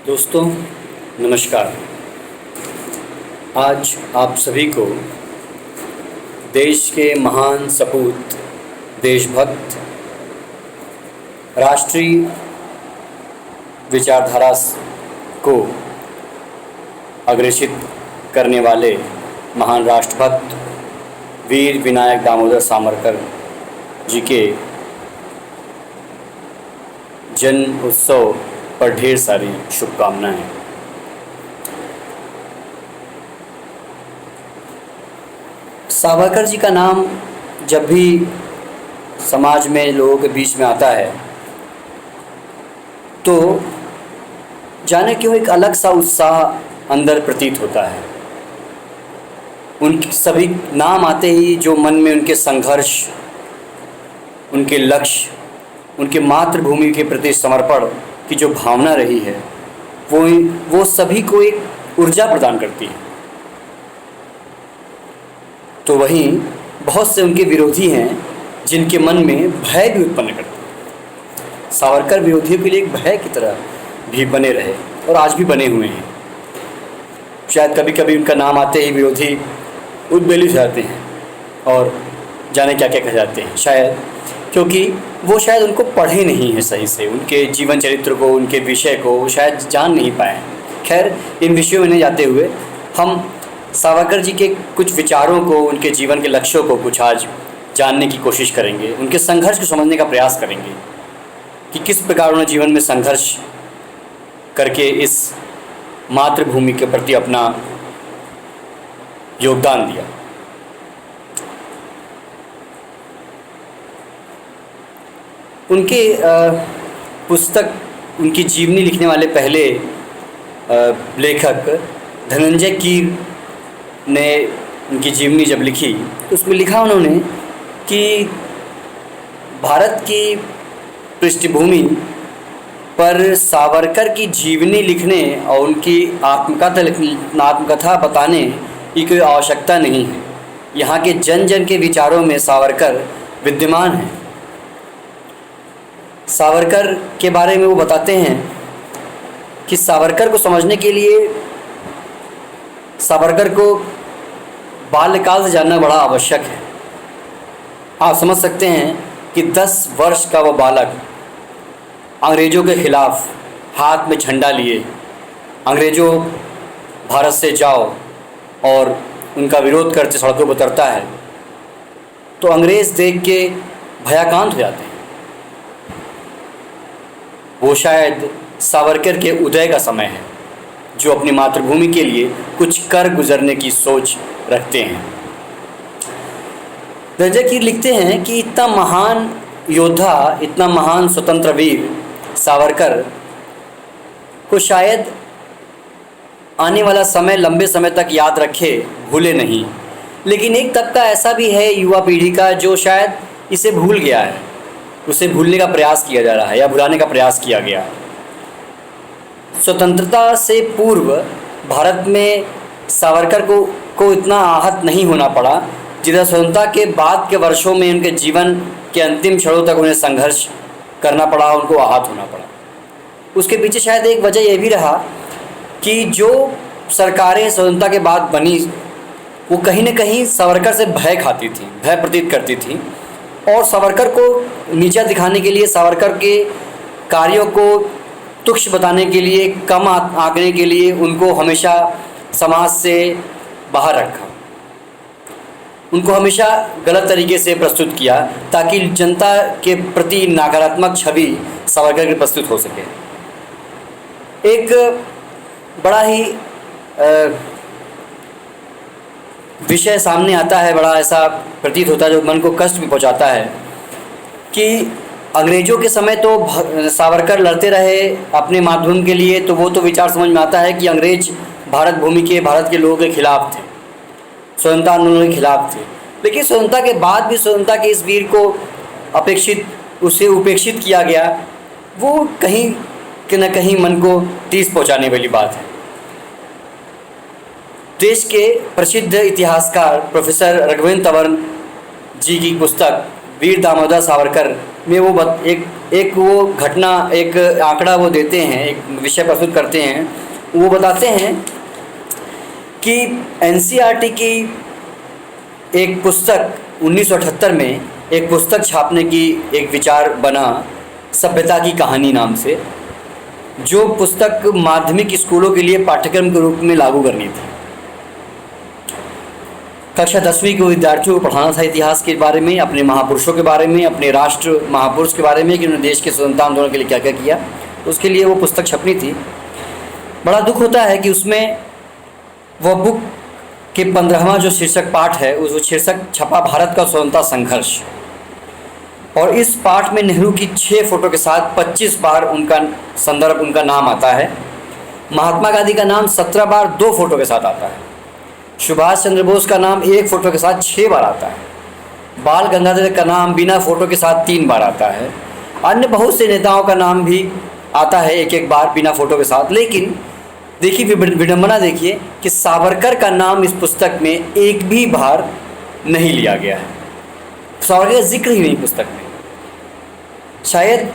दोस्तों नमस्कार। आज आप सभी को देश के महान सपूत, देशभक्त, राष्ट्रीय विचारधारा को अग्रेसित करने वाले महान राष्ट्रभक्त वीर विनायक दामोदर सावरकर जी के जन्म उत्सव पर ढेर सारी शुभकामनाएं। सावरकर जी का नाम जब भी समाज में लोगों के बीच में आता है तो जाने क्यों एक अलग सा उत्साह अंदर प्रतीत होता है। उनके सभी नाम आते ही जो मन में उनके संघर्ष, उनके लक्ष्य, उनके मातृभूमि के प्रति समर्पण की जो भावना रही है वो सभी को एक ऊर्जा प्रदान करती है। तो वहीं बहुत से उनके विरोधी हैं जिनके मन में भय भी उत्पन्न करते हैं। सावरकर विरोधियों के लिए एक भय की तरह भी बने रहे और आज भी बने हुए हैं। शायद कभी कभी उनका नाम आते ही विरोधी उद्वेलित हो जाते हैं और जाने क्या क्या कह जाते हैं, शायद क्योंकि वो शायद उनको पढ़े नहीं है सही से, उनके जीवन चरित्र को, उनके विषय को वो शायद जान नहीं पाए। खैर, इन विषयों में नहीं जाते हुए हम सावरकर जी के कुछ विचारों को, उनके जीवन के लक्ष्यों को कुछ आज जानने की कोशिश करेंगे। उनके संघर्ष को समझने का प्रयास करेंगे कि किस प्रकार उन्होंने जीवन में संघर्ष करके इस मातृभूमि के प्रति अपना योगदान दिया। उनके पुस्तक, उनकी जीवनी लिखने वाले पहले लेखक धनंजय कीर ने उनकी जीवनी जब लिखी तो उसमें लिखा उन्होंने कि भारत की पृष्ठभूमि पर सावरकर की जीवनी लिखने और उनकी आत्मकथा बताने की कोई आवश्यकता नहीं है। यहाँ के जन जन के विचारों में सावरकर विद्यमान हैं। सावरकर के बारे में वो बताते हैं कि सावरकर को समझने के लिए सावरकर को बाल्यकाल से जानना बड़ा आवश्यक है। आप समझ सकते हैं कि 10 वर्ष का वो बालक अंग्रेज़ों के खिलाफ़ हाथ में झंडा लिए अंग्रेज़ों भारत से जाओ और उनका विरोध करते सड़कों पर उतरता है तो अंग्रेज़ देख के भयाकांत हो जाते हैं। वो शायद सावरकर के उदय का समय है जो अपनी मातृभूमि के लिए कुछ कर गुजरने की सोच रखते हैं। धनंजय कीर लिखते हैं कि इतना महान योद्धा, इतना महान स्वतंत्र वीर सावरकर को शायद आने वाला समय लंबे समय तक याद रखे, भूले नहीं। लेकिन एक तबका ऐसा भी है युवा पीढ़ी का जो शायद इसे भूल गया है, उसे भूलने का प्रयास किया जा रहा है या भुलाने का प्रयास किया गया। स्वतंत्रता से पूर्व भारत में सावरकर को इतना आहत नहीं होना पड़ा जितना स्वतंत्रता के बाद के वर्षों में उनके जीवन के अंतिम क्षणों तक उन्हें संघर्ष करना पड़ा, उनको आहत होना पड़ा। उसके पीछे शायद एक वजह यह भी रहा कि जो सरकारें स्वतंत्रता के बाद बनी वो कहीं न कहीं सावरकर से भय खाती थी, भय प्रतीत करती थी और सावरकर को नीचा दिखाने के लिए, सावरकर के कार्यों को तुच्छ बताने के लिए, कम आंकने के लिए उनको हमेशा समाज से बाहर रखा, उनको हमेशा गलत तरीके से प्रस्तुत किया ताकि जनता के प्रति नकारात्मक छवि सावरकर की प्रस्तुत हो सके। एक बड़ा ही विषय सामने आता है, बड़ा ऐसा प्रतीत होता है जो मन को कष्ट भी पहुंचाता है कि अंग्रेज़ों के समय तो सावरकर लड़ते रहे अपने मातृभूमि के लिए, तो वो तो विचार समझ में आता है कि अंग्रेज़ भारत भूमि के, भारत के लोगों के खिलाफ थे, स्वतंत्रता आंदोलन के खिलाफ थे। लेकिन स्वतंत्रता के बाद भी स्वतंत्रता के इस वीर को उसे उपेक्षित किया गया, वो कहीं न कहीं मन को ठेस पहुँचाने वाली बात है। देश के प्रसिद्ध इतिहासकार प्रोफेसर राघवेंद्र तंवर जी की पुस्तक वीर दामोदर सावरकर में वो एक वो घटना, एक आंकड़ा वो देते हैं, एक विषय प्रस्तुत करते हैं। वो बताते हैं कि एनसीईआरटी की एक पुस्तक 1978 में एक पुस्तक छापने की एक विचार बना, सभ्यता की कहानी नाम से, जो पुस्तक माध्यमिक स्कूलों के लिए पाठ्यक्रम के रूप में लागू करनी थी। कक्षा 10वीं के विद्यार्थियों को पढ़ाना था इतिहास के बारे में, अपने महापुरुषों के बारे में, अपने राष्ट्र महापुरुष के बारे में कि उन्होंने देश के स्वतंत्रता आंदोलन के लिए क्या क्या किया। उसके लिए वो पुस्तक छपनी थी। बड़ा दुख होता है कि उसमें वह बुक के 15वां जो शीर्षक पाठ है, उस शीर्षक छपा भारत का स्वतंत्रता संघर्ष, और इस पाठ में नेहरू की 6 फोटो के साथ 25 बार उनका संदर्भ, उनका नाम आता है। महात्मा गांधी का नाम 17 बार 2 फोटो के साथ आता है। सुभाष चंद्र बोस का नाम 1 फोटो के साथ 6 बार आता है। बाल गंगाधर का नाम बिना फोटो के साथ 3 बार आता है। अन्य बहुत से नेताओं का नाम भी आता है एक एक बार बिना फोटो के साथ। लेकिन देखिए विडंबना, देखिए कि सावरकर का नाम इस पुस्तक में एक भी बार नहीं लिया गया है। सावरकर का जिक्र ही नहीं पुस्तक में। शायद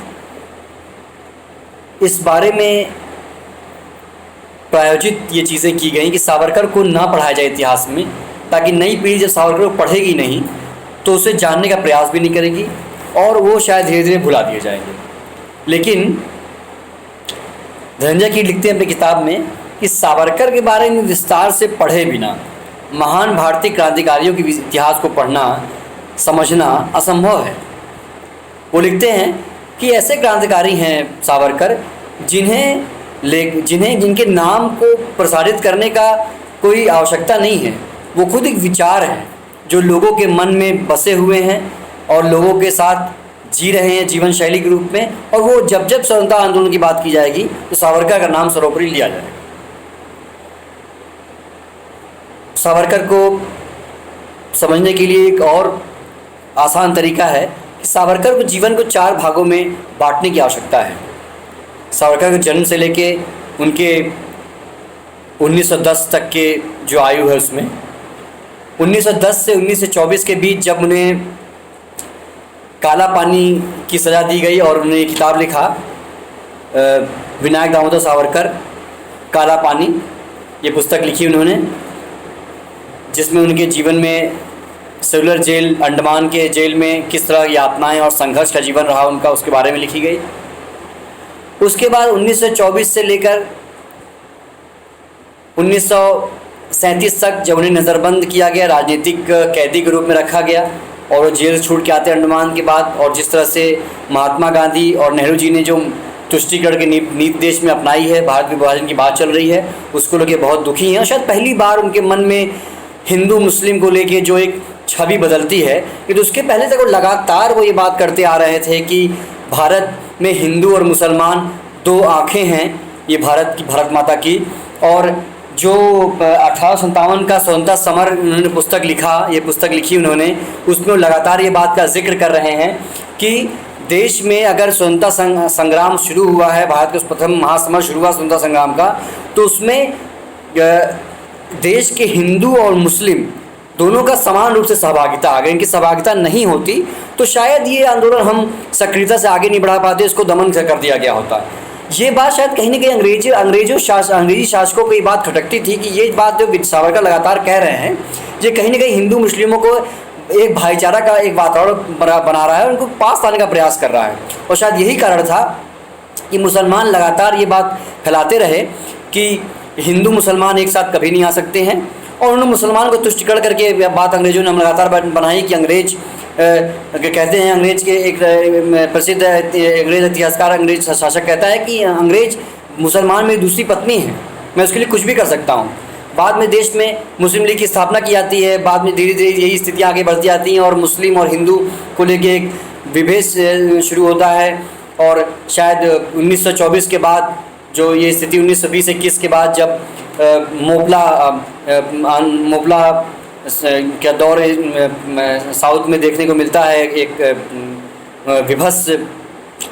इस बारे में प्रायोजित ये चीज़ें की गई कि सावरकर को ना पढ़ाया जाए इतिहास में, ताकि नई पीढ़ी जब सावरकर को पढ़ेगी नहीं तो उसे जानने का प्रयास भी नहीं करेगी और वो शायद धीरे धीरे भुला दिए जाएंगे। लेकिन धनंजय कीर लिखते हैं अपनी किताब में कि सावरकर के बारे में विस्तार से पढ़े बिना महान भारतीय क्रांतिकारियों के इतिहास को पढ़ना, समझना असंभव है। वो लिखते हैं कि ऐसे क्रांतिकारी हैं सावरकर जिनके नाम को प्रसारित करने का कोई आवश्यकता नहीं है। वो खुद एक विचार है जो लोगों के मन में बसे हुए हैं और लोगों के साथ जी रहे हैं जीवन शैली के रूप में। और वो जब जब स्वतंत्रता आंदोलन की बात की जाएगी तो सावरकर का नाम सर्वोपरि लिया जाएगा। सावरकर को समझने के लिए एक और आसान तरीका है कि सावरकर को जीवन को 4 भागों में बांटने की आवश्यकता है। सावरकर के जन्म से लेके उनके 1910 तक के जो आयु है उसमें 1910 से 1924 के बीच जब उन्हें काला पानी की सज़ा दी गई और उन्होंने किताब लिखा विनायक दामोदर सावरकर काला पानी, ये पुस्तक लिखी उन्होंने, जिसमें उनके जीवन में सेलुलर जेल, अंडमान के जेल में किस तरह यातनाएं और संघर्ष का जीवन रहा उनका, उसके बारे में लिखी गई। उसके बाद 1924 से लेकर 1937 तक जब उन्हें नज़रबंद किया गया, राजनीतिक कैदी के रूप में रखा गया और वो जेल छूट के आते अंडमान के बाद, और जिस तरह से महात्मा गांधी और नेहरू जी ने जो तुष्टिकरण की नीति देश में अपनाई है, भारत विभाजन की बात चल रही है, उसको लेके बहुत दुखी हैं। और शायद पहली बार उनके मन में हिंदू मुस्लिम को लेके जो एक छवि बदलती है, कि तो उसके पहले तक वो लगातार वो ये बात करते आ रहे थे कि भारत में हिंदू और मुसलमान 2 आँखें हैं ये भारत माता की। और जो 1857 का स्वतंत्रता समर उन्होंने पुस्तक लिखा, ये पुस्तक लिखी उन्होंने, उसमें लगातार ये बात का जिक्र कर रहे हैं कि देश में अगर स्वतंत्रता संग्राम शुरू हुआ है, भारत का प्रथम महासमर शुरू हुआ स्वतंत्रता संग्राम का, तो उसमें देश के हिंदू और मुस्लिम दोनों का समान रूप से सहभागिता, अगर इनकी सहभागिता नहीं होती तो शायद ये आंदोलन हम सक्रियता से आगे नहीं बढ़ा पाते, इसको दमन कर दिया गया होता। ये बात शायद कहीं ना कहीं अंग्रेजी शासकों को ये बात खटकती थी कि ये बात जो सावरकर लगातार कह रहे हैं, ये कहीं ना कहीं हिंदू मुस्लिमों को एक भाईचारा का एक वातावरण बना रहा है, उनको पास लाने का प्रयास कर रहा है। और शायद यही कारण था कि मुसलमान लगातार ये बात फैलाते रहे कि हिंदू मुसलमान एक साथ कभी नहीं आ सकते हैं। और उन्होंने मुसलमान को तुष्टिकरण करके बात अंग्रेजों ने लगातार बनाई कि अंग्रेज कहते हैं, अंग्रेज के एक प्रसिद्ध अंग्रेज इतिहासकार, अंग्रेज शासक कहता है कि अंग्रेज मुसलमान मेरी दूसरी पत्नी है, मैं उसके लिए कुछ भी कर सकता हूँ। बाद में देश में मुस्लिम लीग की स्थापना की जाती है, बाद में धीरे धीरे यही स्थितियाँ आगे बढ़ती जाती हैं और मुस्लिम और हिंदू को लेके एक विभेद शुरू होता है। और शायद 1924 के बाद जो ये स्थिति 1920-21 के बाद जब मोपला क्या दौर साउथ में देखने को मिलता है, एक विभत्स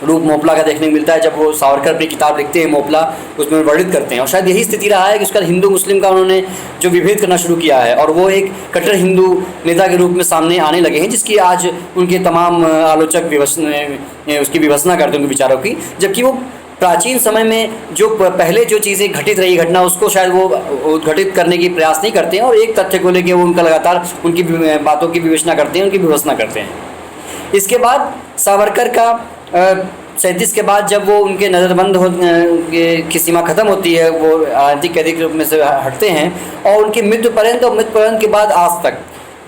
रूप मोपला का देखने को मिलता है। जब वो सावरकर अपनी किताब लिखते हैं मोपला, उसमें वर्णित करते हैं। और शायद यही स्थिति रहा है कि उसका हिंदू मुस्लिम का उन्होंने जो विभेद करना शुरू किया है, और वो एक कट्टर हिंदू नेता के रूप में सामने आने लगे हैं, जिसकी आज उनके तमाम आलोचक उसकी विभत्सना करते हैं उनके विचारों की। जबकि वो प्राचीन समय में जो पहले जो चीज़ें घटित रही घटना, उसको शायद वो घटित करने की प्रयास नहीं करते हैं, और एक तथ्य को लेकर वो उनका लगातार उनकी बातों की विवेचना करते हैं, उनकी विभत्सना करते हैं। इसके बाद सावरकर का 37 के बाद जब वो उनके नज़रबंद की सीमा ख़त्म होती है, वो राजनीतिक कैदी के रूप में से हटते हैं, और उनकी मृत्यु पर्यंत और मृत्यु पर्यंत के बाद आज तक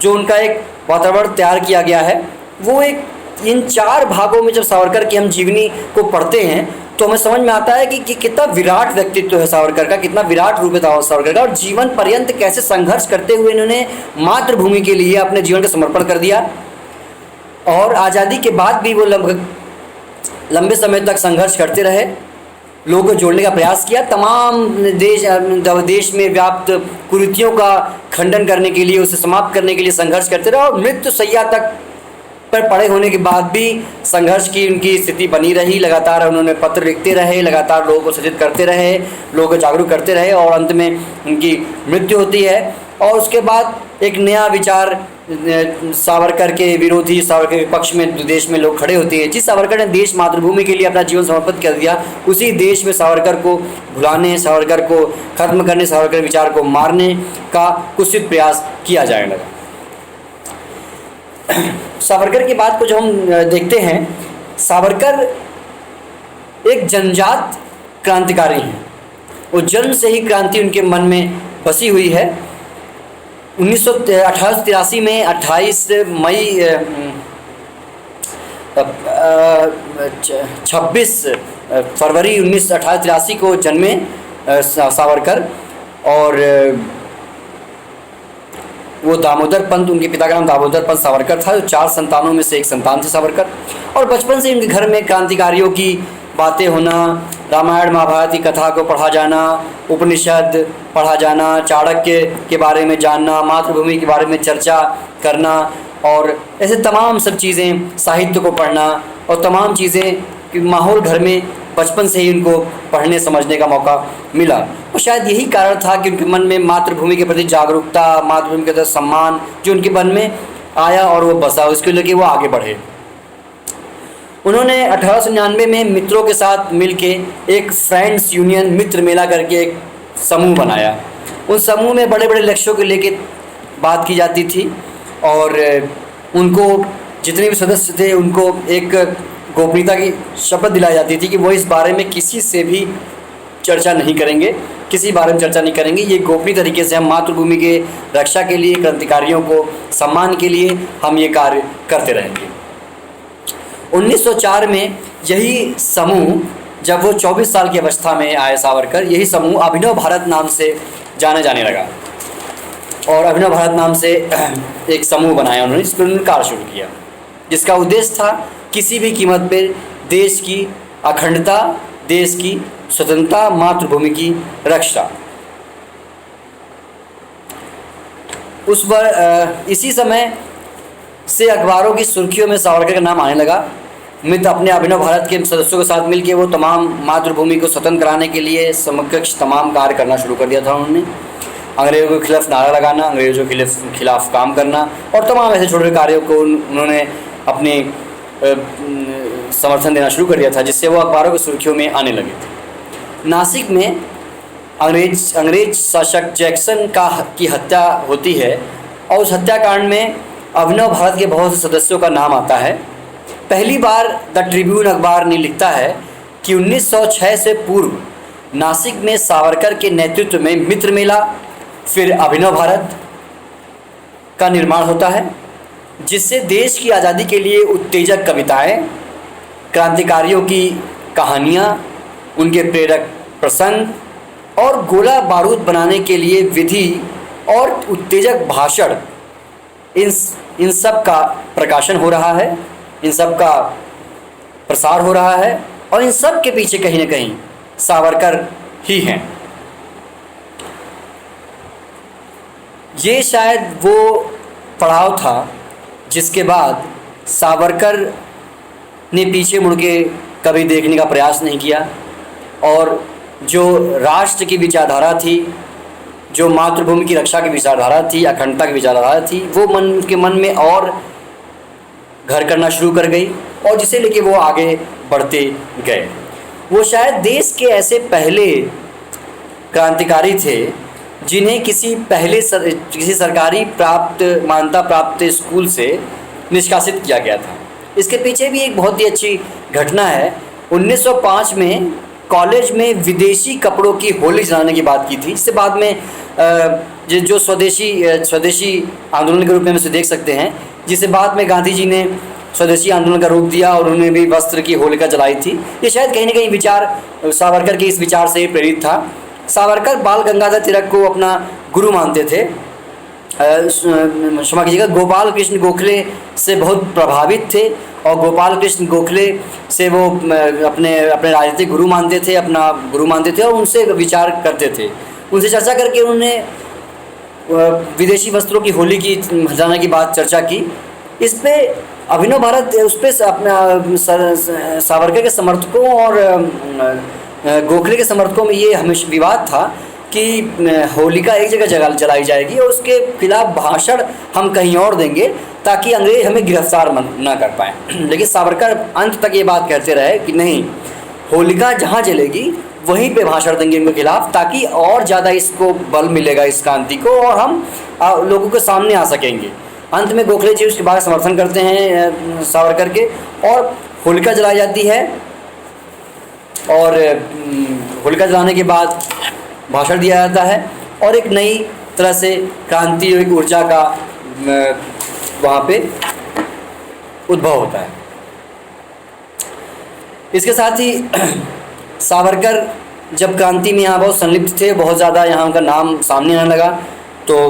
जो उनका एक वातावरण तैयार किया गया है, वो एक इन 4 भागों में जब सावरकर की हम जीवनी को पढ़ते हैं तो हमें समझ में आता है कि कितना विराट व्यक्तित्व है सावरकर का, कितना विराट रूप है सावरकर का, और जीवन पर्यंत कैसे संघर्ष करते हुए इन्होंने मातृभूमि के लिए अपने जीवन का समर्पण कर दिया। और आज़ादी के बाद भी वो लंबे समय तक संघर्ष करते रहे, लोगों को जोड़ने का प्रयास किया, तमाम देश में व्याप्त कुरीतियों का खंडन करने के लिए, उसे समाप्त करने के लिए संघर्ष करते रहे, और मृत्यु शैया तक पर पड़े होने के बाद भी संघर्ष की उनकी स्थिति बनी रही। लगातार उन्होंने पत्र लिखते रहे, लगातार लोगों को सचेत करते रहे, लोगों को जागरूक करते रहे, और अंत में उनकी मृत्यु होती है। और उसके बाद एक नया विचार सावरकर के विरोधी, सावरकर के पक्ष में देश में लोग खड़े होते हैं। जिस सावरकर ने देश मातृभूमि के लिए अपना जीवन समर्पित कर दिया, उसी देश में सावरकर को भुलाने, सावरकर को खत्म करने, सावरकर विचार को मारने का कुत्सित प्रयास किया जाने लगा। सावरकर की बात को जब हम देखते हैं, सावरकर एक जनजात क्रांतिकारी हैं। वो जन्म से ही क्रांति उनके मन में बसी हुई है। 1883 में 28 मई 26 फरवरी 1883 को जन्मे सावरकर, और वो दामोदर पंत, उनके पिता का नाम दामोदर पंत सावरकर था, जो 4 संतानों में से एक संतान थे सावरकर। और बचपन से उनके घर में क्रांतिकारियों की बातें होना, रामायण महाभारत की कथा को पढ़ा जाना, उपनिषद पढ़ा जाना, चाणक्य के बारे में जानना, मातृभूमि के बारे में चर्चा करना, और ऐसे तमाम सब चीज़ें, साहित्य को पढ़ना, और तमाम चीज़ें माहौल घर में बचपन से ही उनको पढ़ने समझने का मौका मिला। और शायद यही कारण था कि उनके मन में मातृभूमि के प्रति जागरूकता, मातृभूमि के प्रति सम्मान जो उनके मन में आया और वो बसा, उसके लिए कि वो आगे बढ़े। उन्होंने 1899 में मित्रों के साथ मिलके एक फ्रेंड्स यूनियन, मित्र मेला करके एक समूह बनाया। उन समूह में बड़े बड़े लक्ष्यों को लेके बात की जाती थी, और उनको जितने भी सदस्य थे उनको एक गोपनीयता की शपथ दिलाई जाती थी कि वो इस बारे में किसी से भी चर्चा नहीं करेंगे, किसी बारे में चर्चा नहीं करेंगे। ये गोपनीय तरीके से हम मातृभूमि के रक्षा के लिए, क्रांतिकारियों को सम्मान के लिए हम ये कार्य करते रहेंगे। 1904 में यही समूह, जब वो 24 साल की अवस्था में आए सावरकर, यही समूह अभिनव भारत नाम से जाने लगा, और अभिनव भारत नाम से एक समूह बनाया उन्होंने, इस पर उन्होंने कार्य शुरू किया, जिसका उद्देश्य था किसी भी कीमत पर देश की अखंडता, देश की स्वतंत्रता, मातृभूमि की रक्षा। उस पर इसी समय से अखबारों की सुर्खियों में सावरकर का नाम आने लगा। मित्र अपने अभिनव भारत के सदस्यों के साथ मिलकर वो तमाम मातृभूमि को स्वतंत्र कराने के लिए समकक्ष तमाम कार्य करना शुरू कर दिया था उन्होंने। अंग्रेज़ों के खिलाफ नारा लगाना, अंग्रेज़ों के खिलाफ काम करना, और तमाम ऐसे छोटे छोटे कार्यों को उन्होंने अपने समर्थन देना शुरू कर दिया था, जिससे वो अखबारों की सुर्खियों में आने लगे थे। नासिक में अंग्रेज शासक जैक्सन की हत्या होती है, और उस हत्याकांड में अभिनव भारत के बहुत से सदस्यों का नाम आता है। पहली बार द ट्रिब्यून अखबार ने लिखता है कि 1906 से पूर्व नासिक में सावरकर के नेतृत्व में मित्र मेला, फिर अभिनव भारत का निर्माण होता है, जिससे देश की आज़ादी के लिए उत्तेजक कविताएं, क्रांतिकारियों की कहानियाँ, उनके प्रेरक प्रसंग और गोला बारूद बनाने के लिए विधि और उत्तेजक भाषण, इन सब का प्रकाशन हो रहा है, इन सब का प्रसार हो रहा है, और इन सब के पीछे कहीं न कहीं सावरकर ही हैं। ये शायद वो पड़ाव था जिसके बाद सावरकर ने पीछे मुड़ के कभी देखने का प्रयास नहीं किया। और जो राष्ट्र की विचारधारा थी, जो मातृभूमि की रक्षा की विचारधारा थी, अखंडता की विचारधारा थी, वो उनके मन में और घर करना शुरू कर गई और जिसे लेके वो आगे बढ़ते गए। वो शायद देश के ऐसे पहले क्रांतिकारी थे जिन्हें किसी सरकारी मान्यता प्राप्त स्कूल से निष्कासित किया गया था। इसके पीछे भी एक बहुत ही अच्छी घटना है। 1905 में कॉलेज में विदेशी कपड़ों की होली जलाने की बात की थी। इससे बाद में जो स्वदेशी आंदोलन के रूप में उसे देख सकते हैं, जिसे बाद में गांधी जी ने स्वदेशी आंदोलन का रूप दिया और उन्होंने भी वस्त्र की होलिका जलाई थी। ये शायद कहीं ना कहीं विचार सावरकर के इस विचार से ही प्रेरित था। सावरकर बाल गंगाधर तिलक को अपना गुरु मानते थे। क्षमा कीजिएगा, गोपाल कृष्ण गोखले से बहुत प्रभावित थे और गोपाल कृष्ण गोखले से वो अपने राजनीतिक गुरु मानते थे, अपना गुरु मानते थे और उनसे विचार करते थे। उनसे चर्चा करके उन्होंने विदेशी वस्त्रों की होली की जलाने की बात चर्चा की। इस पे अभिनव भारत उस पर अपना सावरकर के समर्थकों और गोखले के समर्थकों में ये हमेशा विवाद था कि होलिका एक जगह जलाई जाएगी और उसके खिलाफ भाषण हम कहीं और देंगे ताकि अंग्रेज हमें गिरफ्तार ना कर पाएँ। लेकिन सावरकर अंत तक ये बात कहते रहे कि नहीं, होलिका जहाँ जलेगी वहीं पे भाषण देंगे उनके खिलाफ, ताकि और ज़्यादा इसको बल मिलेगा इस क्रांति को और हम लोगों के सामने आ सकेंगे। अंत में गोखले जी उसके बाद समर्थन करते हैं सावरकर के और होलिका जलाई जाती है। और होलिका जलाने के बाद भाषण दिया जाता है और एक नई तरह से क्रांति एक ऊर्जा का वहाँ पे उद्भव होता है। इसके साथ ही सावरकर जब क्रांति में यहाँ बहुत संलिप्त थे, बहुत ज़्यादा यहाँ उनका नाम सामने आने लगा, तो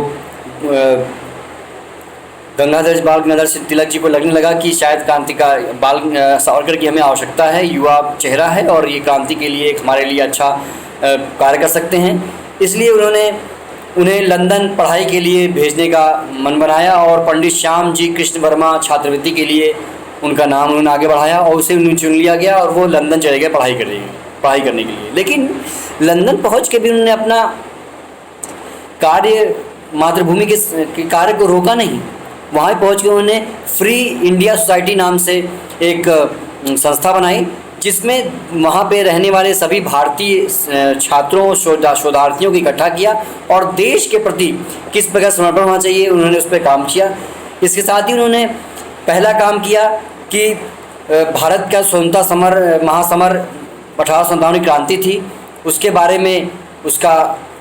बाल गंगाधर तिलक जी को लगने लगा कि शायद क्रांति का सावरकर की हमें आवश्यकता है, युवा चेहरा है और ये क्रांति के लिए एक हमारे लिए अच्छा कार्य कर सकते हैं। इसलिए उन्हें लंदन पढ़ाई के लिए भेजने का मन बनाया और पंडित श्याम जी कृष्ण वर्मा छात्रवृत्ति के लिए उनका नाम उन्होंने आगे बढ़ाया और उसे उन्हें चुन लिया गया और वो लंदन चले गए पढ़ाई करने के लिए। लेकिन लंदन पहुंच के भी उन्होंने अपना कार्य मातृभूमि के कार्य को रोका नहीं। वहाँ पहुँच के उन्होंने फ्री इंडिया सोसाइटी नाम से एक संस्था बनाई, जिसमें वहाँ पे रहने वाले सभी भारतीय छात्रों शोधार्थियों को इकट्ठा किया और देश के प्रति किस प्रकार समर्पण होना चाहिए उन्होंने उस पर काम किया। इसके साथ ही उन्होंने पहला काम किया कि भारत का स्वतंत्रता महासमर 1857 की क्रांति थी, उसके बारे में उसका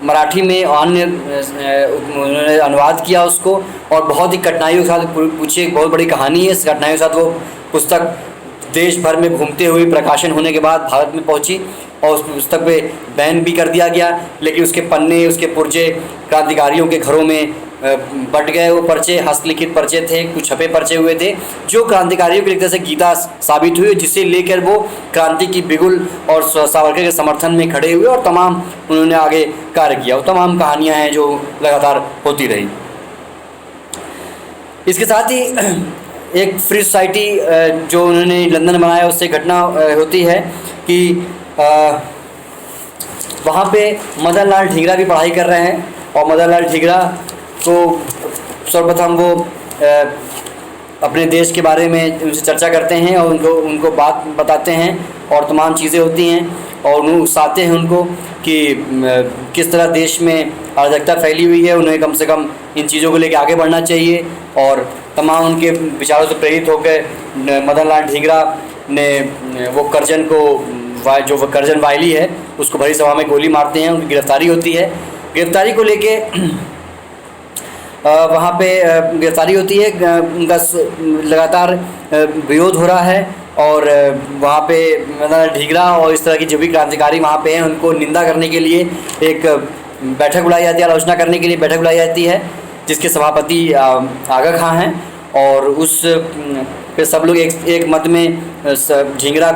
मराठी में अन्य उन्होंने अनुवाद किया उसको और बहुत ही कठिनाइयों के साथ पूछी एक बहुत बड़ी कहानी है। इस कठिनाइयों के साथ वो पुस्तक देश भर में घूमते हुए प्रकाशन होने के बाद भारत में पहुंची और उस पुस्तक पे बैन भी कर दिया गया, लेकिन उसके पन्ने उसके पुर्जे क्रांतिकारियों के घरों में बट गए। वो पर्चे हस्तलिखित पर्चे थे, कुछ छपे पर्चे हुए थे जो क्रांतिकारियों की एक तरह से गीता साबित हुई, जिसे लेकर वो क्रांति की बिगुल और सावरकर के समर्थन में खड़े हुए और तमाम उन्होंने आगे कार्य किया। वो तमाम कहानियाँ हैं जो लगातार होती रही। इसके साथ ही एक फ्री सोसाइटी जो उन्होंने लंदन बनाया, उससे घटना होती है कि वहाँ पे मदन लाल ढींगरा भी पढ़ाई कर रहे हैं और मदन लाल ढींगरा को सर्वप्रथम वो अपने देश के बारे में उनसे चर्चा करते हैं और उनको बात बताते हैं और तमाम चीज़ें होती हैं और उन्हें उकसाते हैं उनको कि किस तरह देश में अराजकता फैली हुई है, उन्हें कम से कम इन चीज़ों को लेकर आगे बढ़ना चाहिए। और तमाम उनके विचारों से प्रेरित होकर मदन लाल ढींगरा ने वो करजन वायली है उसको भरी सभा में गोली मारते हैं, उनकी गिरफ्तारी होती है। गिरफ्तारी को लेके वहाँ पे गिरफ्तारी होती है, उनका लगातार विरोध हो रहा है और वहाँ पे मतलब ढींगरा और इस तरह की जो भी क्रांतिकारी वहाँ पे हैं उनको निंदा करने के लिए एक बैठक बुलाई जाती है, आलोचना करने के लिए बैठक बुलाई जाती है, जिसके सभापति आगा खां हैं। और उस पे सब लोग एक मत में ढींगरा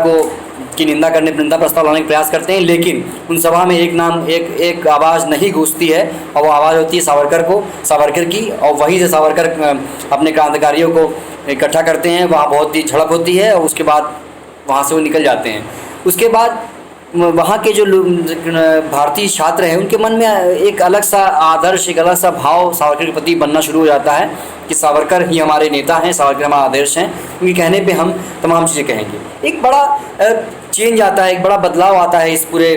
की निंदा प्रस्ताव लाने का प्रयास करते हैं, लेकिन उन सभा में एक आवाज़ नहीं गूंजती है और वो आवाज़ होती है सावरकर की और वहीं से सावरकर अपने क्रांतिकारियों को इकट्ठा करते हैं। वहाँ बहुत ही झड़प होती है और उसके बाद वहाँ से वो निकल जाते हैं। उसके बाद वहाँ के जो भारतीय छात्र हैं उनके मन में एक अलग सा आदर्श, एक अलग सा भाव सावरकर के प्रति बनना शुरू हो जाता है कि सावरकर ही हमारे नेता हैं, सावरकर हमारा आदर्श हैं, उनके कहने पे हम तमाम चीज़ें कहेंगे। एक बड़ा चेंज आता है, एक बड़ा बदलाव आता है इस पूरे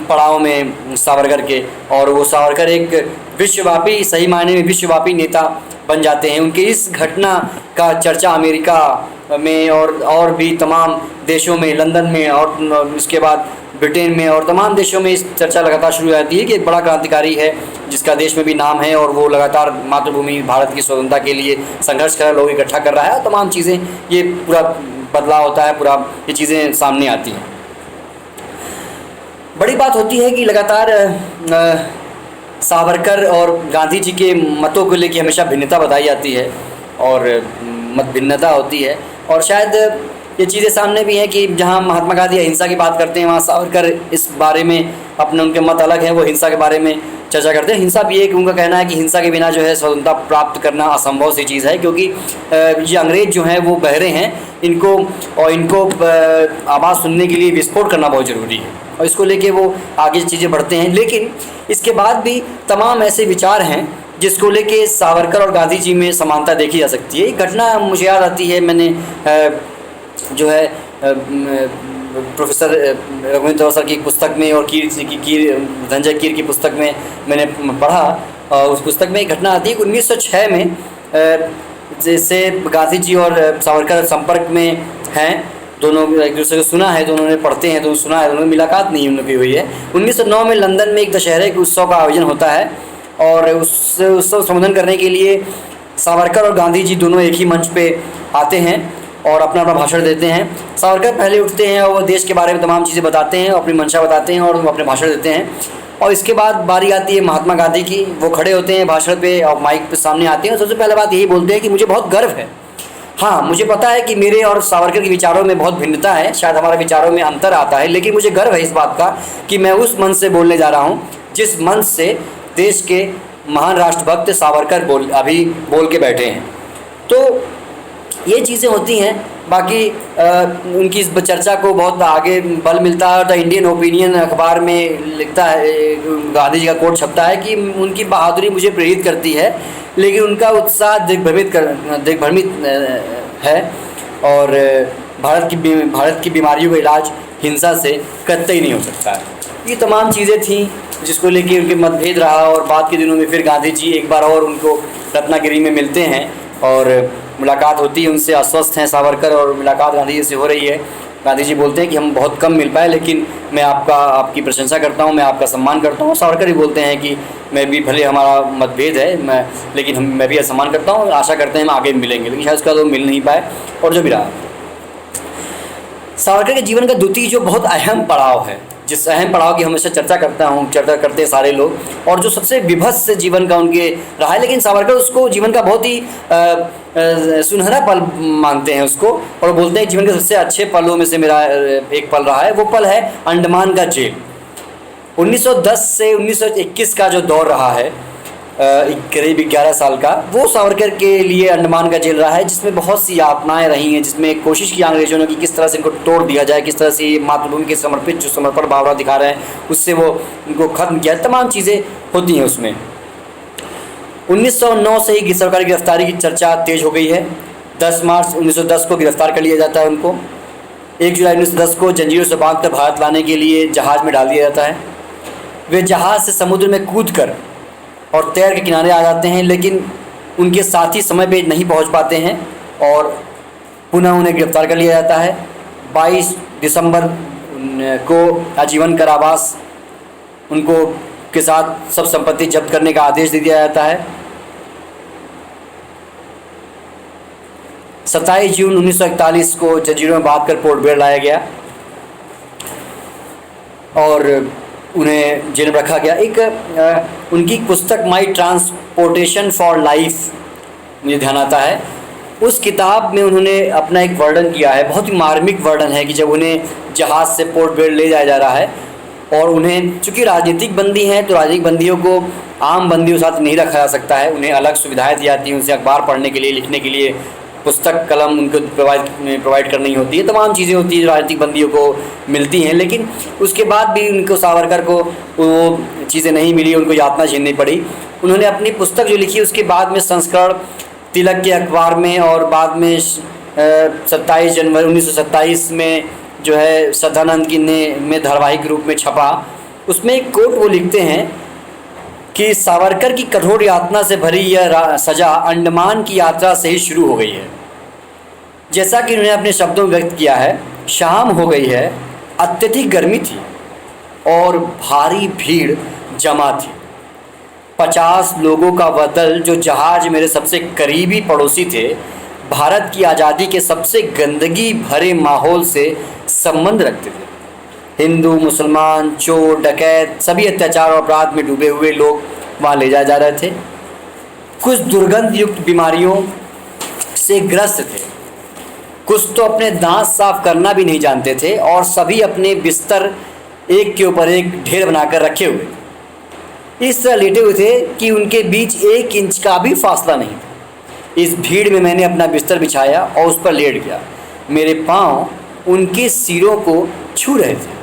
पड़ाव में सावरकर के, और वो सावरकर एक विश्वव्यापी, सही मायने में विश्वव्यापी नेता बन जाते हैं। उनके इस घटना का चर्चा अमेरिका में और भी तमाम देशों में, लंदन में और इसके बाद ब्रिटेन में और तमाम देशों में इस चर्चा लगातार शुरू हो जाती है कि एक बड़ा क्रांतिकारी है जिसका देश में भी नाम है, और वो लगातार मातृभूमि भारत की स्वतंत्रता के लिए संघर्ष कर रहा है, लोग इकट्ठा कर रहा है, और तमाम चीज़ें, ये पूरा बदलाव होता है, पूरा ये चीज़ें सामने आती हैं। बड़ी बात होती है कि लगातार सावरकर और गांधी जी के मतों को लेकर हमेशा भिन्नता बताई जाती है और मत भिन्नता होती है, और शायद ये चीज़ें सामने भी हैं कि जहाँ महात्मा गांधी अहिंसा की बात करते हैं, वहाँ सावरकर इस बारे में अपने उनके मत अलग हैं, वो हिंसा के बारे में चर्चा करते हैं। हिंसा भी एक उनका कहना है कि हिंसा के बिना जो है स्वतंत्रता प्राप्त करना असंभव सी चीज़ है, क्योंकि ये अंग्रेज़ जो हैं वो बहरे हैं, इनको आवाज़ सुनने के लिए विस्फोट करना बहुत ज़रूरी है, और इसको लेके वो आगे चीज़ें बढ़ते हैं। लेकिन इसके बाद भी तमाम ऐसे विचार हैं जिसको लेके सावरकर और गांधी जी में समानता देखी जा सकती है। एक घटना मुझे याद आती है, मैंने जो है प्रोफेसर रघुवीर सर की पुस्तक में और धनंजय कीर की पुस्तक में मैंने पढ़ा, उस पुस्तक में एक घटना आती है कि 1906 में जैसे गांधी जी और सावरकर संपर्क में हैं, दोनों एक दूसरे को सुना है, दोनों ने पढ़ते हैं, दोनों सुना है, दोनों मुलाकात नहीं उन लोगों की हुई है। 1909 में लंदन में एक दशहरे के उत्सव का आयोजन होता है, और उस उत्सव संबोधन करने के लिए सावरकर और गांधी जी दोनों एक ही मंच पे आते हैं और अपना अपना भाषण देते हैं। सावरकर पहले उठते हैं और वो देश के बारे में तमाम चीज़ें बताते हैं, अपनी मंशा बताते हैं और वो अपने भाषण देते हैं, और इसके बाद बारी आती है महात्मा गांधी की। वो खड़े होते हैं भाषण पे और माइक पे सामने आते हैं, और सबसे पहले बात यही बोलते हैं कि मुझे बहुत गर्व है, हाँ मुझे पता है कि मेरे और सावरकर के विचारों में बहुत भिन्नता है, शायद हमारे विचारों में अंतर आता है, लेकिन मुझे गर्व है इस बात का कि मैं उस मंच से बोलने जा रहा हूँ जिस मंच से देश के महान राष्ट्रभक्त सावरकर अभी बोल के बैठे हैं। तो ये चीज़ें होती हैं। बाकी उनकी इस चर्चा को बहुत आगे बल मिलता है। द इंडियन ओपिनियन अखबार में लिखता है, गांधी जी का कोट छपता है कि उनकी बहादुरी मुझे प्रेरित करती है, लेकिन उनका उत्साह दिग्भ्रमित है, और भारत की बीमारियों का इलाज हिंसा से कतई नहीं हो सकता है। ये तमाम चीज़ें थीं जिसको लेके उनके मतभेद रहा, और बाद के दिनों में फिर गांधी जी एक बार और उनको रत्नागिरी में मिलते हैं और मुलाकात होती है उनसे। आश्वस्त हैं सावरकर और मुलाकात गांधी जी से हो रही है। गांधी जी बोलते हैं कि हम बहुत कम मिल पाए, लेकिन मैं आपकी प्रशंसा करता हूं, मैं आपका सम्मान करता हूं। सावरकर ही बोलते हैं कि मैं भी, भले हमारा मतभेद है लेकिन मैं भी सम्मान करता हूं, आशा करते हैं हम आगे मिलेंगे, लेकिन शायद उसका तो मिल नहीं पाए। और जो भी रहा, सावरकर के जीवन का द्वितीय जो बहुत अहम पड़ाव है, जिस अहम पड़ाव की हमेशा चर्चा करते हैं सारे लोग, और जो सबसे विभत्स जीवन का उनके रहा है, लेकिन सावरकर उसको जीवन का बहुत ही सुनहरा पल मानते हैं उसको, और बोलते हैं जीवन के सबसे अच्छे पलों में से मेरा एक पल रहा है। वो पल है अंडमान का जेल। 1910 से 1921 का जो दौर रहा है, करीब 11 साल का, वो सावरकर के लिए अंडमान का जेल रहा है, जिसमें बहुत सी यातनाएं रही हैं, जिसमें कोशिश की अंग्रेजों ने कि किस तरह से इनको तोड़ दिया जाए, किस तरह से मातृभूमि के समर्पित जो समर्पण भावना दिखा रहे हैं उससे वो उनको ख़त्म किया। तमाम चीज़ें होती हैं उसमें। 1909 से ही सरकारी गिरफ्तारी की चर्चा तेज हो गई है। 10 मार्च 1910 को गिरफ्तार कर लिया जाता है उनको। 1 जुलाई 1910 को जंजीरों से बांधकर भारत लाने के लिए जहाज़ में डाल दिया जाता है। वे जहाज़ से समुद्र में कूदकर और तैर के किनारे आ जाते हैं, लेकिन उनके साथी समय पे नहीं पहुंच पाते हैं और पुनः उन्हें गिरफ्तार कर लिया जाता है। 22 दिसंबर को आजीवन कारावास उनको के साथ सब संपत्ति जब्त करने का आदेश दे दिया जाता है। 27 जून 1941 को जंजीरों में बांधकर पोर्ट ब्लेयर लाया गया और उन्हें जेल में रखा गया। एक उनकी पुस्तक माई ट्रांसपोर्टेशन फॉर लाइफ मुझे ध्यान आता है। उस किताब में उन्होंने अपना एक वर्णन किया है, बहुत ही मार्मिक वर्णन है कि जब उन्हें जहाज़ से पोर्ट ब्लेयर ले जाया जा रहा है और उन्हें, चूँकि राजनीतिक बंदी हैं तो राजनीतिक बंदियों को आम बंदियों के साथ नहीं रखा जा सकता है, उन्हें अलग सुविधाएं दी जाती हैं, उनसे अखबार पढ़ने के लिए, लिखने के लिए पुस्तक कलम उनको प्रोवाइड करनी होती है, तमाम चीज़ें होती हैं राजनीतिक बंदियों को मिलती हैं, लेकिन उसके बाद भी उनको सावरकर को वो चीज़ें नहीं मिली, उनको यातना झेलनी पड़ी। उन्होंने अपनी पुस्तक जो लिखी उसके बाद में संस्करण तिलक के अखबार में और बाद में 27 जनवरी 1927 में जो है सदानंद की ने में धारावाहिक रूप में छपा। उसमें एक कोट वो लिखते हैं कि सावरकर की कठोर यातना से भरी यह सज़ा अंडमान की यात्रा से ही शुरू हो गई है। जैसा कि उन्होंने अपने शब्दों में व्यक्त किया है, शाम हो गई है, अत्यधिक गर्मी थी और भारी भीड़ जमा थी। 50 लोगों का वह दल जो जहाज मेरे सबसे करीबी पड़ोसी थे, भारत की आज़ादी के सबसे गंदगी भरे माहौल से संबंध रखते थे। हिंदू, मुसलमान, चोर, डकैत सभी अत्याचार और अपराध में डूबे हुए लोग वहाँ ले जाए जा रहे थे। कुछ दुर्गंध युक्त बीमारियों से ग्रस्त थे, कुछ तो अपने दांत साफ करना भी नहीं जानते थे और सभी अपने बिस्तर एक के ऊपर एक ढेर बनाकर रखे हुए थे। इस तरह लेटे हुए थे कि उनके बीच 1 इंच का भी फासला नहीं था। इस भीड़ में मैंने अपना बिस्तर बिछाया और उस पर लेट गया। मेरे पाँव उनके सिरों को छू रहे थे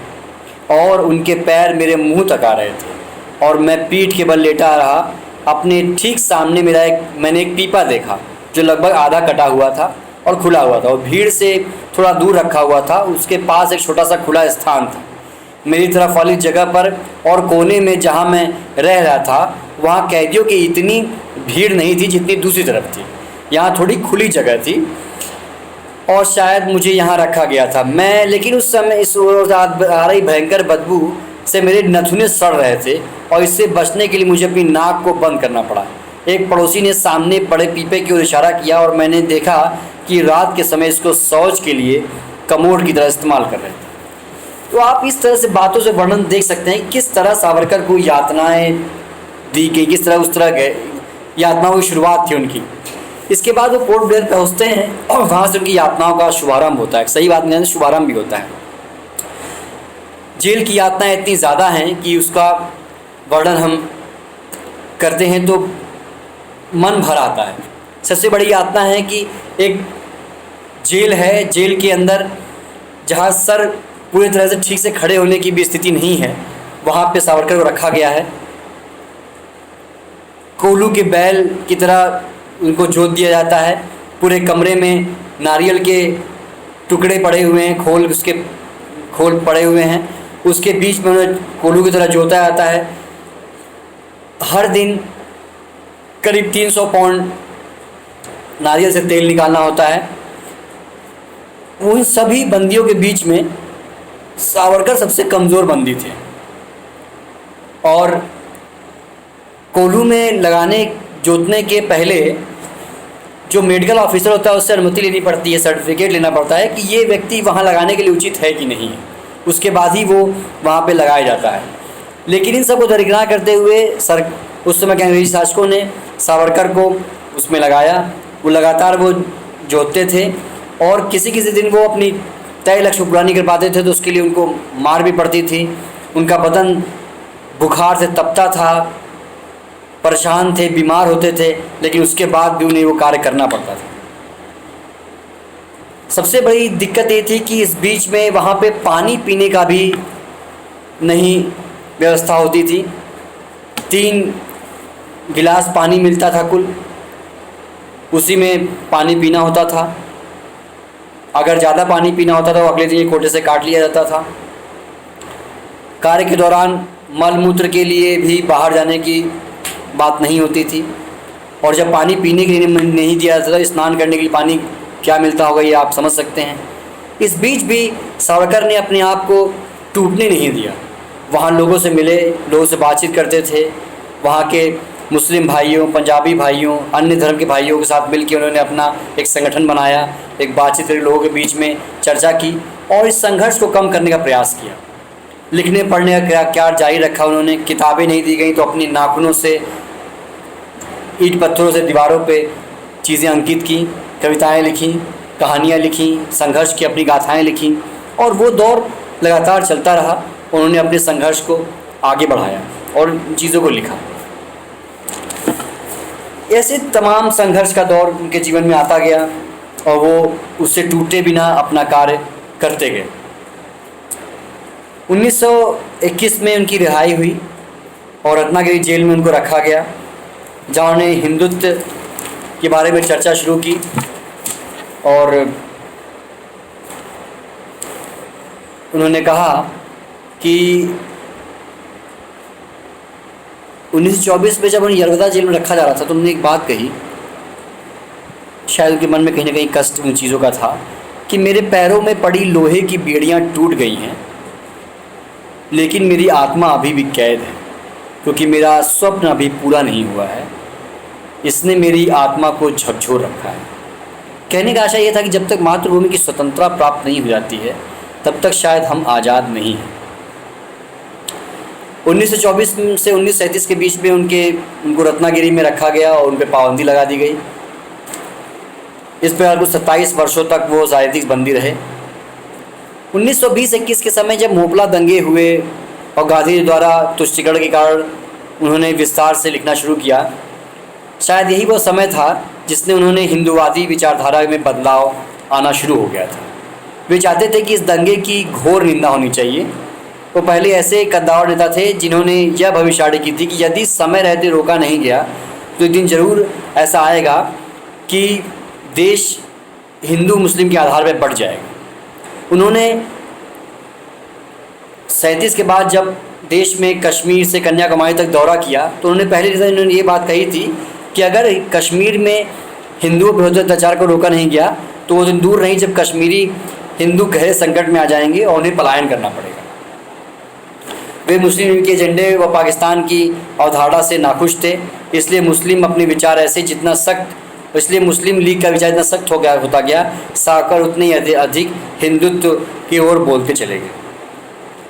और उनके पैर मेरे मुंह तक आ रहे थे और मैं पीठ के बल लेटा रहा। अपने ठीक सामने मैंने एक पीपा देखा जो लगभग आधा कटा हुआ था और खुला हुआ था और भीड़ से थोड़ा दूर रखा हुआ था। उसके पास एक छोटा सा खुला स्थान था। मेरी तरफ वाली जगह पर और कोने में जहाँ मैं रह रहा था वहाँ कैदियों की इतनी भीड़ नहीं थी जितनी दूसरी तरफ थी। यहाँ थोड़ी खुली जगह थी और शायद मुझे यहाँ रखा गया था। लेकिन उस समय इस ओर आ रही भयंकर बदबू से मेरे नथुने सड़ रहे थे और इससे बचने के लिए मुझे अपनी नाक को बंद करना पड़ा। एक पड़ोसी ने सामने पड़े पीपे की ओर इशारा किया और मैंने देखा कि रात के समय इसको शौच के लिए कमोड की तरह इस्तेमाल कर रहे थे। तो आप इस तरह से बातों से वर्णन देख सकते हैं किस तरह सावरकर को यातनाएं दी गई, किस तरह उस तरह यातनाओं की शुरुआत थी उनकी। इसके बाद वो पोर्ट ब्लेयर पहुँचते हैं और वहाँ से उनकी यातनाओं का शुभारंभ होता है। सही बात नहीं, शुभारंभ भी होता है। जेल की यातनाएं इतनी ज़्यादा हैं कि उसका वर्णन हम करते हैं तो मन भर आता है। सबसे बड़ी यातना है कि एक जेल है, जेल के अंदर जहाँ सर पूरी तरह से ठीक से खड़े होने की भी स्थिति नहीं है, वहाँ पे सावरकर को रखा गया है। कोल्हू के बैल की तरह उनको जोत दिया जाता है। पूरे कमरे में नारियल के टुकड़े पड़े हुए हैं, खोल पड़े हुए हैं। उसके बीच में उन्हें कोल्हू की तरह जोता जाता है। हर दिन करीब 300 पाउंड नारियल से तेल निकालना होता है। उन सभी बंदियों के बीच में सावरकर सबसे कमज़ोर बंदी थे और कोल्हू में जोतने के पहले जो मेडिकल ऑफिसर होता है उससे अनुमति लेनी पड़ती है, सर्टिफिकेट लेना पड़ता है कि ये व्यक्ति वहाँ लगाने के लिए उचित है कि नहीं। उसके बाद ही वो वहाँ पे लगाया जाता है। लेकिन इन सबको दरकिनार करते हुए उस समय के अंग्रेजी शासकों ने सावरकर को उसमें लगाया। वो लगातार वो जोतते थे और किसी किसी दिन वो अपनी तय लक्ष्य को पूरा नहीं कर पाते थे तो उसके लिए उनको मार भी पड़ती थी। उनका बदन बुखार से तपता था, परेशान थे, बीमार होते थे, लेकिन उसके बाद भी उन्हें वो कार्य करना पड़ता था। सबसे बड़ी दिक्कत ये थी कि इस बीच में वहाँ पे पानी पीने का भी नहीं व्यवस्था होती थी। 3 गिलास पानी मिलता था कुल, उसी में पानी पीना होता था। अगर ज़्यादा पानी पीना होता था तो अगले दिन ये कोटे से काट लिया जाता था। कार्य के दौरान मल मूत्र के लिए भी बाहर जाने की बात नहीं होती थी और जब पानी पीने के लिए नहीं दिया जाता था, स्नान करने के लिए पानी क्या मिलता होगा ये आप समझ सकते हैं। इस बीच भी सावरकर ने अपने आप को टूटने नहीं दिया। वहाँ लोगों से मिले, लोगों से बातचीत करते थे। वहाँ के मुस्लिम भाइयों, पंजाबी भाइयों, अन्य धर्म के भाइयों के साथ मिलकर उन्होंने अपना एक संगठन बनाया, एक बातचीत करके लोगों के बीच में चर्चा की और इस संघर्ष को कम करने का प्रयास किया। लिखने पढ़ने का कार्य जारी रखा उन्होंने। किताबें नहीं दी गई तो अपनी नाखूनों से, ईंट पत्थरों से दीवारों पे चीज़ें अंकित की, कविताएं लिखीं, कहानियाँ लिखीं, संघर्ष की अपनी गाथाएं लिखीं और वो दौर लगातार चलता रहा। उन्होंने अपने संघर्ष को आगे बढ़ाया और चीज़ों को लिखा। ऐसे तमाम संघर्ष का दौर उनके जीवन में आता गया। और वो उससे टूटे बिना अपना कार्य करते गए। 1921 में उनकी रिहाई हुई और रत्नागिरी जेल में उनको रखा गया, जहाँ उन्होंने हिंदुत्व के बारे में चर्चा शुरू की और उन्होंने कहा कि 1924 में जब उन्हें यरवदा जेल में रखा जा रहा था तो उन्होंने एक बात कही, शायद उनके मन में कहीं ना कहीं कष्ट उन चीज़ों का था, कि मेरे पैरों में पड़ी लोहे की बेड़ियाँ टूट गई हैं, लेकिन मेरी आत्मा अभी भी कैद है, क्योंकि मेरा स्वप्न अभी पूरा नहीं हुआ है, इसने मेरी आत्मा को झकझोर रखा है। कहने का आशा यह था कि जब तक मातृभूमि की स्वतंत्रता प्राप्त नहीं हो जाती है तब तक शायद हम आज़ाद नहीं हैं। 1924 से 1937 के बीच में उनको रत्नागिरी में रखा गया और उन पर पाबंदी लगा दी गई। इस प्रकार कुछ 27 वर्षों तक वो राजनीतिक बंदी रहे। 1920-21 के समय जब मोपला दंगे हुए और गांधी जी द्वारा तुष्टीकरण के कारण उन्होंने विस्तार से लिखना शुरू किया, शायद यही वो समय था जिसने उन्होंने हिंदूवादी विचारधारा में बदलाव आना शुरू हो गया था। वे चाहते थे कि इस दंगे की घोर निंदा होनी चाहिए। वो पहले ऐसे कद्दावर नेता थे जिन्होंने यह भविष्यवाणी की थी कि यदि समय रहते रोका नहीं गया तो एक दिन ज़रूर ऐसा आएगा कि देश हिंदू मुस्लिम के आधार पर बढ़ जाएगा। उन्होंने 37 के बाद जब देश में कश्मीर से कन्याकुमारी तक दौरा किया तो उन्होंने पहले उन्होंने ये बात कही थी कि अगर कश्मीर में हिंदुओं पर होते अत्याचार को रोका नहीं गया तो वो दिन दूर नहीं जब कश्मीरी हिंदू गहरे संकट में आ जाएंगे और उन्हें पलायन करना पड़ेगा। वे मुस्लिम लीग के एजेंडे व पाकिस्तान की अवधारणा से नाखुश थे, इसलिए मुस्लिम मुस्लिम लीग का विचार इतना सख्त होता गया, साकर उतने ही अधिक हिंदुत्व की ओर बोलते चले गए।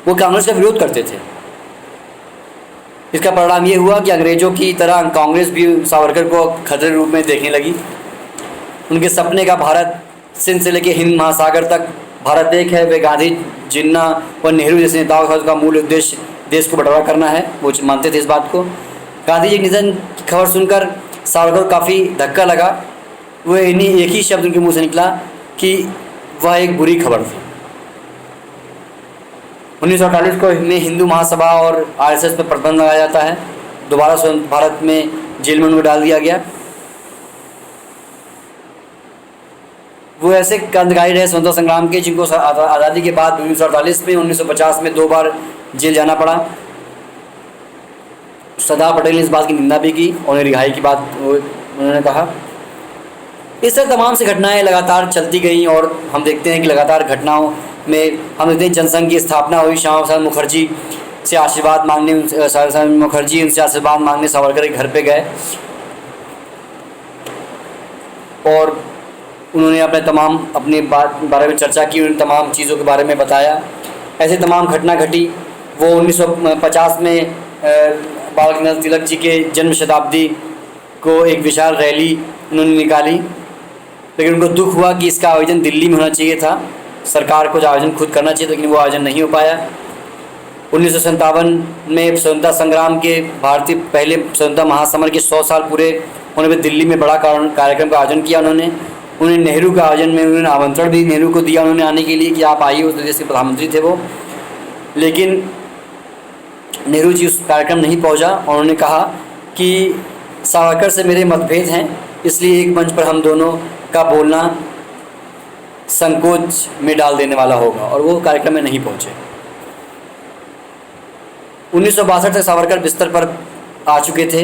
वो कांग्रेस का विरोध करते थे। इसका परिणाम ये हुआ कि अंग्रेज़ों की तरह कांग्रेस भी सावरकर को खतरे रूप में देखने लगी। उनके सपने का भारत सिंध से लेकर हिंद महासागर तक भारत एक है। वे गांधी, जिन्ना व नेहरू जैसे नेताओं का मूल उद्देश्य देश को बंटवारा करना है, वो मानते थे इस बात को। गांधी जी के निधन की खबर सुनकर सावरकर को काफ़ी धक्का लगा। वो इन्हीं एक ही शब्द उनके मुंह से निकला कि वह एक बुरी खबर थी। 1948 को में हिंदू महासभा और आरएसएस पर प्रतिबंध लगाया जाता है। दोबारा भारत में जेल में उनको डाल दिया गया। वो ऐसे क्रांतिकारी रहे स्वतंत्रता संग्राम के जिनको आज़ादी के बाद 1948 में 1950 में 2 बार जेल जाना पड़ा। सरदार पटेल ने इस बात की निंदा भी की और उन्हें रिहाई की बात उन्होंने कहा। इस तरह तमाम सी घटनाएं लगातार चलती गईं और हम देखते हैं कि लगातार घटनाओं में हम देखते हैं जनसंघ की स्थापना हुई। श्यामा प्रसाद मुखर्जी से आशीर्वाद मांगने मुखर्जी उनसे आशीर्वाद मांगने सावरकर के घर पे गए और उन्होंने अपने बारे में चर्चा की, उन तमाम चीज़ों के बारे में बताया। ऐसे तमाम घटना घटी। वो 1950 में बाल गंगाधर तिलक जी के जन्म शताब्दी को एक विशाल रैली उन्होंने निकाली, लेकिन उनको दुख हुआ कि इसका आयोजन दिल्ली में होना चाहिए था। सरकार को आयोजन खुद करना चाहिए, लेकिन वो आयोजन नहीं हो पाया। 1957 में स्वतंत्रता संग्राम के भारतीय पहले स्वतंत्रता महासमर के 100 साल पूरे होने पर दिल्ली में बड़ा कार्यक्रम का आयोजन किया उन्हें नेहरू का आयोजन में उन्होंने आमंत्रण भी नेहरू को दिया उन्होंने आने के लिए कि आप आइए। उस देश के प्रधानमंत्री थे वो, लेकिन नेहरू जी उस कार्यक्रम नहीं पहुंचा और उन्होंने कहा कि सावरकर से मेरे मतभेद हैं, इसलिए एक मंच पर हम दोनों का बोलना संकोच में डाल देने वाला होगा, और वो कार्यक्रम में नहीं पहुंचे। 1962 तक सावरकर बिस्तर पर आ चुके थे।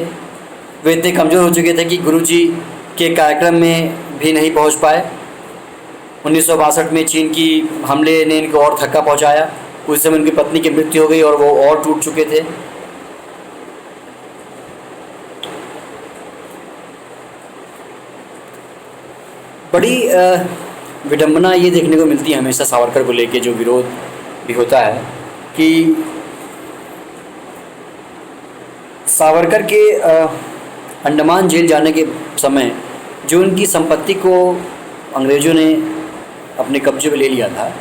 वे इतने कमज़ोर हो चुके थे कि गुरुजी के कार्यक्रम में भी नहीं पहुंच पाए। 1962 में चीन की हमले ने इनको और धक्का पहुंचाया। उस समय उनकी पत्नी की मृत्यु हो गई और वो और टूट चुके थे। बड़ी विडंबना ये देखने को मिलती है हमेशा सावरकर को लेके, जो विरोध भी होता है कि सावरकर के अंडमान जेल जाने के समय जो उनकी संपत्ति को अंग्रेज़ों ने अपने कब्जे में ले लिया था,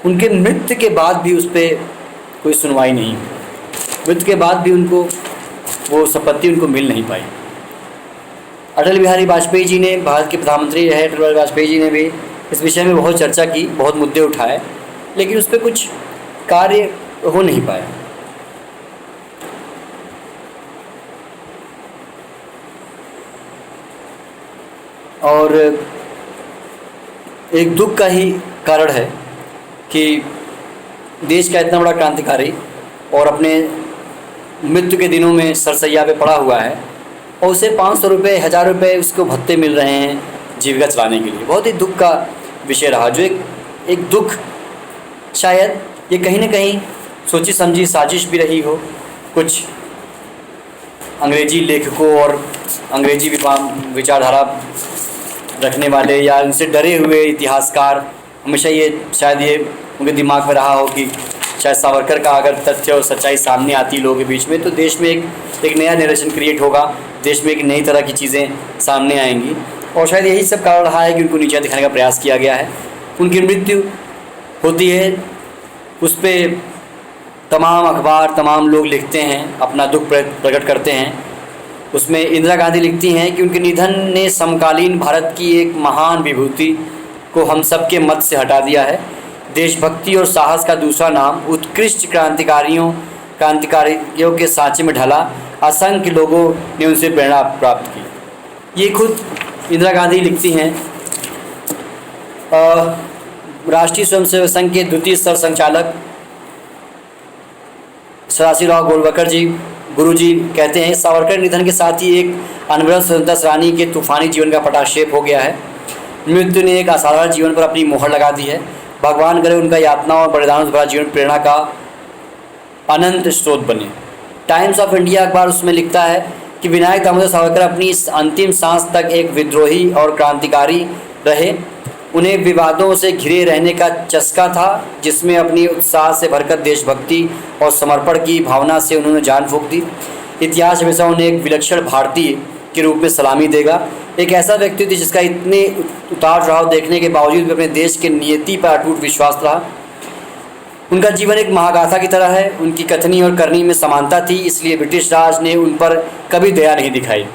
उनके मृत्यु के बाद भी उस पर कोई सुनवाई नहीं हुई। मृत्यु के बाद भी उनको वो संपत्ति उनको मिल नहीं पाई। अटल बिहारी वाजपेयी जी ने, भारत के प्रधानमंत्री रहे अटल बिहारी वाजपेयी जी ने भी इस विषय में बहुत चर्चा की, बहुत मुद्दे उठाए, लेकिन उस पर कुछ कार्य हो नहीं पाया। और एक दुख का ही कारण है कि देश का इतना बड़ा क्रांतिकारी और अपने मृत्यु के दिनों में सरसैया पे पड़ा हुआ है और उसे 500 रुपये, 1000 रुपये उसको भत्ते मिल रहे हैं जीविका चलाने के लिए। बहुत ही दुख का विषय रहा, जो एक दुख शायद ये कहीं ना कहीं सोची समझी साजिश भी रही हो। कुछ अंग्रेजी लेखकों और अंग्रेजी विचारधारा रखने वाले या उनसे डरे हुए इतिहासकार, हमेशा ये शायद ये उनके दिमाग में रहा हो कि शायद सावरकर का अगर तथ्य और सच्चाई सामने आती लोगों के बीच में तो देश में एक नया नरेशन क्रिएट होगा, देश में एक नई तरह की चीज़ें सामने आएंगी। और शायद यही सब कारण रहा है कि उनको नीचा दिखाने का प्रयास किया गया है। उनकी मृत्यु होती है, उस पर तमाम अखबार, तमाम लोग लिखते हैं, अपना दुख प्रकट करते हैं। उसमें इंदिरा गांधी लिखती हैं कि उनके निधन ने समकालीन भारत की एक महान विभूति को हम सब के मत से हटा दिया है। देशभक्ति और साहस का दूसरा नाम उत्कृष्ट क्रांतिकारियों के सांचे में ढला। असंख्य लोगों ने उनसे प्रेरणा प्राप्त की। ये खुद इंदिरा गांधी लिखती हैं। राष्ट्रीय स्वयंसेवक संघ के द्वितीय स्तर संचालक सदाशिवराव गोलवलकर जी, गुरु जी कहते हैं, सावरकर निधन के साथ ही एक अनवरत स्वतंत्रता सेनानी के तूफानी जीवन का पटाक्षेप हो गया है। मृत्यु ने एक असाधारण जीवन पर अपनी मोहर लगा दी है। भगवान करे उनका यातना और बलिदानों से भरा जीवन प्रेरणा का अनंत स्रोत बने। टाइम्स ऑफ इंडिया अखबार उसमें लिखता है कि विनायक दामोदर सावरकर अपनी अंतिम सांस तक एक विद्रोही और क्रांतिकारी रहे। उन्हें विवादों से घिरे रहने का चस्का था, जिसमें अपनी उत्साह से भरकर देशभक्ति और समर्पण की भावना से उन्होंने जान फूंक दी। इतिहास हमेशा उन्हें एक विलक्षण भारतीय के रूप में सलामी देगा। एक ऐसा व्यक्ति थी जिसका इतने उतार चढ़ाव देखने के बावजूद भी अपने देश के नियति पर अटूट विश्वास रहा। उनका जीवन एक महागाथा की तरह है। उनकी कथनी और करनी में समानता थी, इसलिए ब्रिटिश राज ने उन पर कभी दया नहीं दिखाई।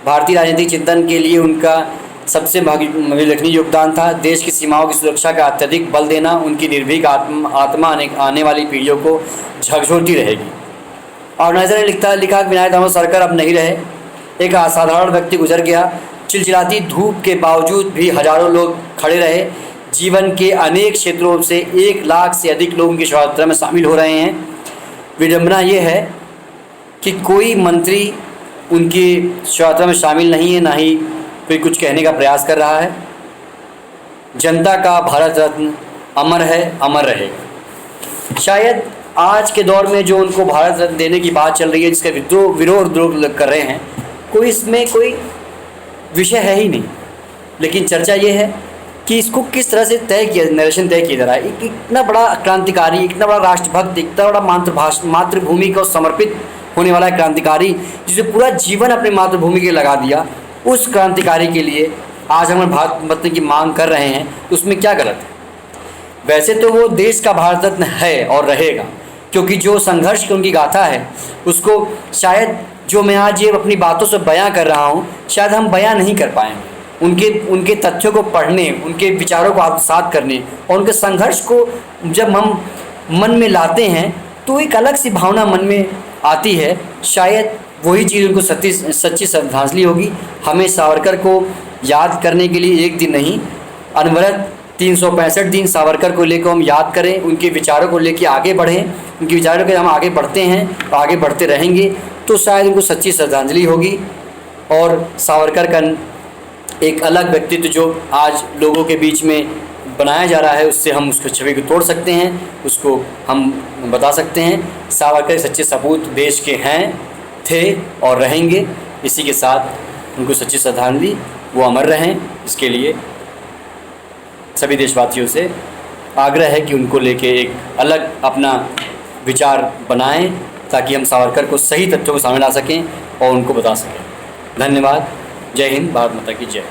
भारतीय राजनीतिक चिंतन के लिए उनका सबसे उल्लेखनीय योगदान था। देश की सीमाओं की सुरक्षा का अत्यधिक बल देना उनकी निर्भीक आत्मा आने वाली पीढ़ियों को झकझोरती रहेगी। ऑर्गेनाइजर ने लिखा विनायक दामोदर सावरकर अब नहीं रहे। एक असाधारण व्यक्ति गुजर गया। चिलचिलाती धूप के बावजूद भी हजारों लोग खड़े रहे। जीवन के अनेक क्षेत्रों से 1 लाख से अधिक लोग उनकी शोभा यात्रा में शामिल हो रहे हैं। विडंबना ये है कि कोई मंत्री उनकी शोभा यात्रा में शामिल नहीं है, ना ही कोई कुछ कहने का प्रयास कर रहा है। जनता का भारत रत्न अमर है, अमर रहेगा। शायद आज के दौर में जो उनको भारत रत्न देने की बात चल रही है, जिसका विरोध लोग कर रहे हैं, कोई इसमें कोई विषय है ही नहीं। लेकिन चर्चा ये है कि इसको किस तरह से नरेशन तय किया जा रहा है। इतना बड़ा क्रांतिकारी, इतना बड़ा राष्ट्रभक्त, इतना बड़ा मातृभूमि को समर्पित होने वाला क्रांतिकारी, जिसे पूरा जीवन अपनी मातृभूमि के लगा दिया, उस क्रांतिकारी के लिए आज हम भारत रत्न की मांग कर रहे हैं, उसमें क्या गलत है? वैसे तो वो देश का भारत रत्न है और रहेगा, क्योंकि जो संघर्ष की उनकी गाथा है उसको शायद जो मैं आज ये अपनी बातों से बयां कर रहा हूँ, शायद हम बयां नहीं कर पाएंगे। उनके तथ्यों को पढ़ने, उनके विचारों को आत्मसात करने और उनके संघर्ष को जब हम मन में लाते हैं तो एक अलग सी भावना मन में आती है। शायद वही चीज़ उनको सच्ची श्रद्धांजलि होगी। हमें सावरकर को याद करने के लिए एक दिन नहीं, अनवरत 365 दिन सावरकर को लेकर हम याद करें, उनके विचारों को लेकर आगे बढ़ें। उनके विचारों के हम आगे बढ़ते हैं, आगे बढ़ते रहेंगे तो शायद उनको सच्ची श्रद्धांजलि होगी। और सावरकर का एक अलग व्यक्तित्व जो आज लोगों के बीच में बनाया जा रहा है, उससे हम उसको छवि को तोड़ सकते हैं, उसको हम बता सकते हैं सावरकर सच्चे सपूत देश के हैं, थे और रहेंगे। इसी के साथ उनको सच्ची श्रद्धांजलि, वो अमर रहें। इसके लिए सभी देशवासियों से आग्रह है कि उनको लेके एक अलग अपना विचार बनाएं, ताकि हम सावरकर को सही तथ्यों को सामने ला सकें और उनको बता सकें। धन्यवाद। जय हिंद, भारत माता की जय।